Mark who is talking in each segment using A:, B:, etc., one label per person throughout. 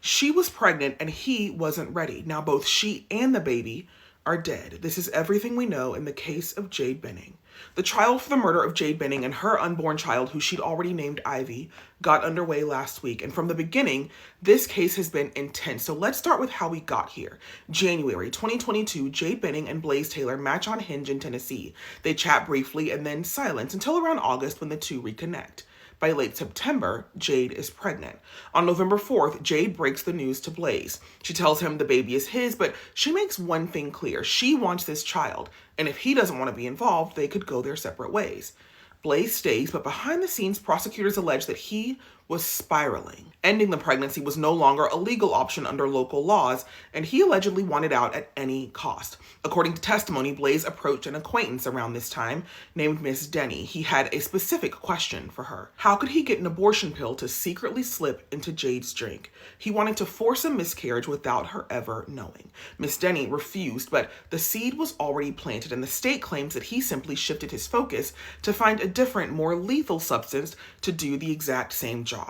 A: She was pregnant and he wasn't ready. Now both she and the baby are dead. This is everything we know in the case of Jade Benning. The trial for the murder of Jade Benning and her unborn child, who she'd already named Ivy, got underway last week. And from the beginning, this case has been intense. So let's start with how we got here. January 2022, Jade Benning and Blaise Taylor match on Hinge in Tennessee. They chat briefly and then silence until around August when the two reconnect. By late September, Jade is pregnant. On November 4th, Jade breaks the news to Blaise. She tells him the baby is his, but she makes one thing clear. She wants this child, and if he doesn't want to be involved, they could go their separate ways. Blaise stays, but behind the scenes, prosecutors allege that he was spiraling. Ending the pregnancy was no longer a legal option under local laws, and he allegedly wanted out at any cost. According to testimony, Blaise approached an acquaintance around this time named Miss Denny. He had a specific question for her. How could he get an abortion pill to secretly slip into Jade's drink? He wanted to force a miscarriage without her ever knowing. Miss Denny refused, but the seed was already planted, and the state claims that he simply shifted his focus to find a different, more lethal substance to do the exact same job.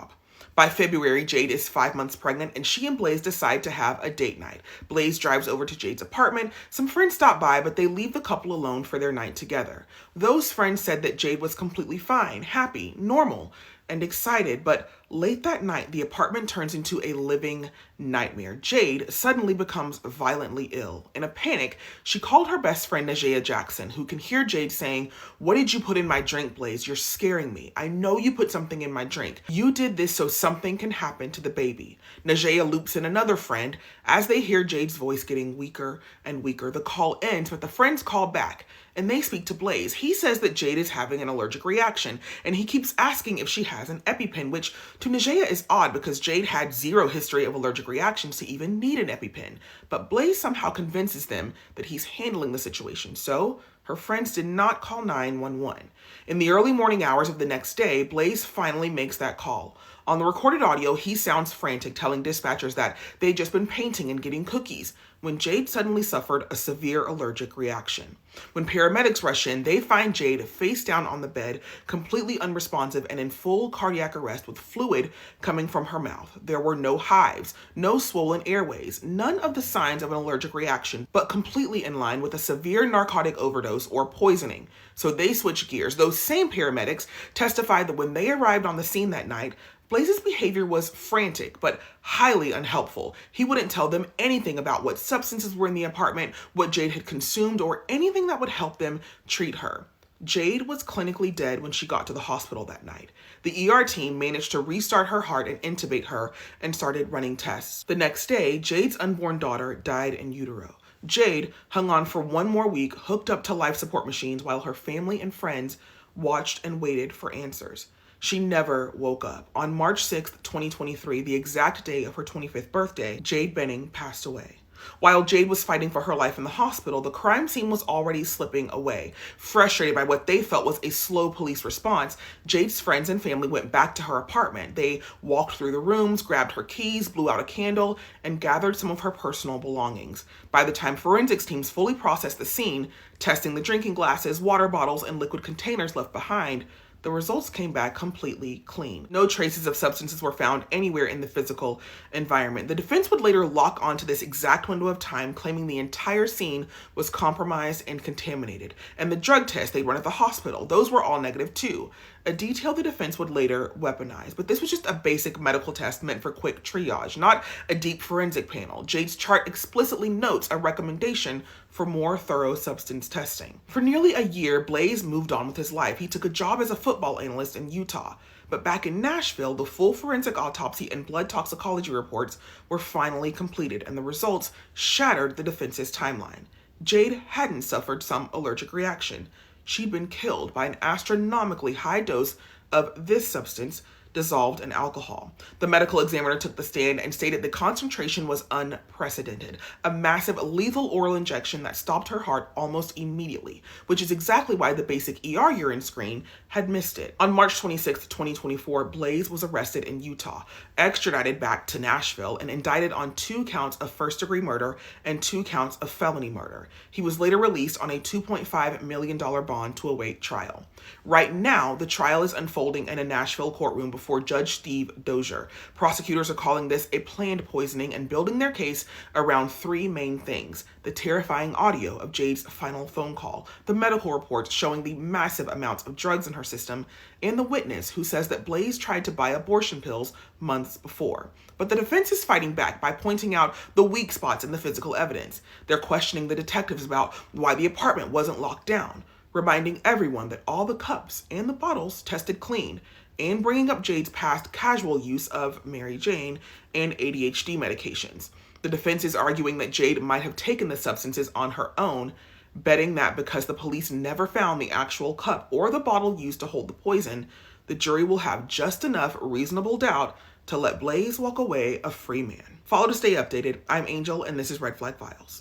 A: By February, Jade is 5 months pregnant, and she and Blaise decide to have a date night. Blaise drives over to Jade's apartment. Some friends stop by, but they leave the couple alone for their night together. Those friends said that Jade was completely fine, happy, normal, and excited, but late that night, the apartment turns into a living nightmare. Jade suddenly becomes violently ill. In a panic, she called her best friend, Najah Jackson, who can hear Jade saying, "What did you put in my drink, Blaise? You're scaring me. I know you put something in my drink. You did this so something can happen to the baby." Najah loops in another friend. As they hear Jade's voice getting weaker and weaker, the call ends, but the friends call back, and they speak to Blaise. He says that Jade is having an allergic reaction, and he keeps asking if she has an EpiPen, which to Najah is odd because Jade had zero history of allergic reactions to even need an EpiPen. But Blaise somehow convinces them that he's handling the situation, so her friends did not call 911. In the early morning hours of the next day, Blaise finally makes that call. On the recorded audio, he sounds frantic, telling dispatchers that they'd just been painting and getting cookies when Jade suddenly suffered a severe allergic reaction. When paramedics rush in, they find Jade face down on the bed, completely unresponsive and in full cardiac arrest with fluid coming from her mouth. There were no hives, no swollen airways, none of the signs of an allergic reaction, but completely in line with a severe narcotic overdose or poisoning. So they switch gears. Those same paramedics testified that when they arrived on the scene that night, Blaise's behavior was frantic, but highly unhelpful. He wouldn't tell them anything about what substances were in the apartment, what Jade had consumed, or anything that would help them treat her. Jade was clinically dead when she got to the hospital that night. The ER team managed to restart her heart and intubate her and started running tests. The next day, Jade's unborn daughter died in utero. Jade hung on for one more week, hooked up to life support machines while her family and friends watched and waited for answers. She never woke up. On March 6th, 2023, the exact day of her 25th birthday, Jade Benning passed away. While Jade was fighting for her life in the hospital, the crime scene was already slipping away. Frustrated by what they felt was a slow police response, Jade's friends and family went back to her apartment. They walked through the rooms, grabbed her keys, blew out a candle, and gathered some of her personal belongings. By the time forensics teams fully processed the scene, testing the drinking glasses, water bottles, and liquid containers left behind, the results came back completely clean. No traces of substances were found anywhere in the physical environment. The defense would later lock onto this exact window of time, claiming the entire scene was compromised and contaminated. And the drug tests they run at the hospital, those were all negative too. A detail the defense would later weaponize. But this was just a basic medical test meant for quick triage, not a deep forensic panel. Jade's chart explicitly notes a recommendation for more thorough substance testing. For nearly a year, Blaise moved on with his life. He took a job as a football analyst in Utah. But back in Nashville, the full forensic autopsy and blood toxicology reports were finally completed, and the results shattered the defense's timeline. Jade hadn't suffered some allergic reaction. She'd been killed by an astronomically high dose of this substance dissolved in alcohol. The medical examiner took the stand and stated the concentration was unprecedented, a massive lethal oral injection that stopped her heart almost immediately, which is exactly why the basic ER urine screen had missed it. On March 26, 2024, Blaise was arrested in Utah, extradited back to Nashville, and indicted on 2 counts of first-degree murder and 2 counts of felony murder. He was later released on a $2.5 million bond to await trial. Right now, the trial is unfolding in a Nashville courtroom before before Judge Steve Dozier. Prosecutors are calling this a planned poisoning and building their case around three main things: the terrifying audio of Jade's final phone call, the medical reports showing the massive amounts of drugs in her system, and the witness who says that Blaise tried to buy abortion pills months before. But the defense is fighting back by pointing out the weak spots in the physical evidence. They're questioning the detectives about why the apartment wasn't locked down, reminding everyone that all the cups and the bottles tested clean, and bringing up Jade's past casual use of Mary Jane and ADHD medications. The defense is arguing that Jade might have taken the substances on her own, betting that because the police never found the actual cup or the bottle used to hold the poison, the jury will have just enough reasonable doubt to let Blaise walk away a free man. Follow to stay updated. I'm Angel, and this is Red Flag Files.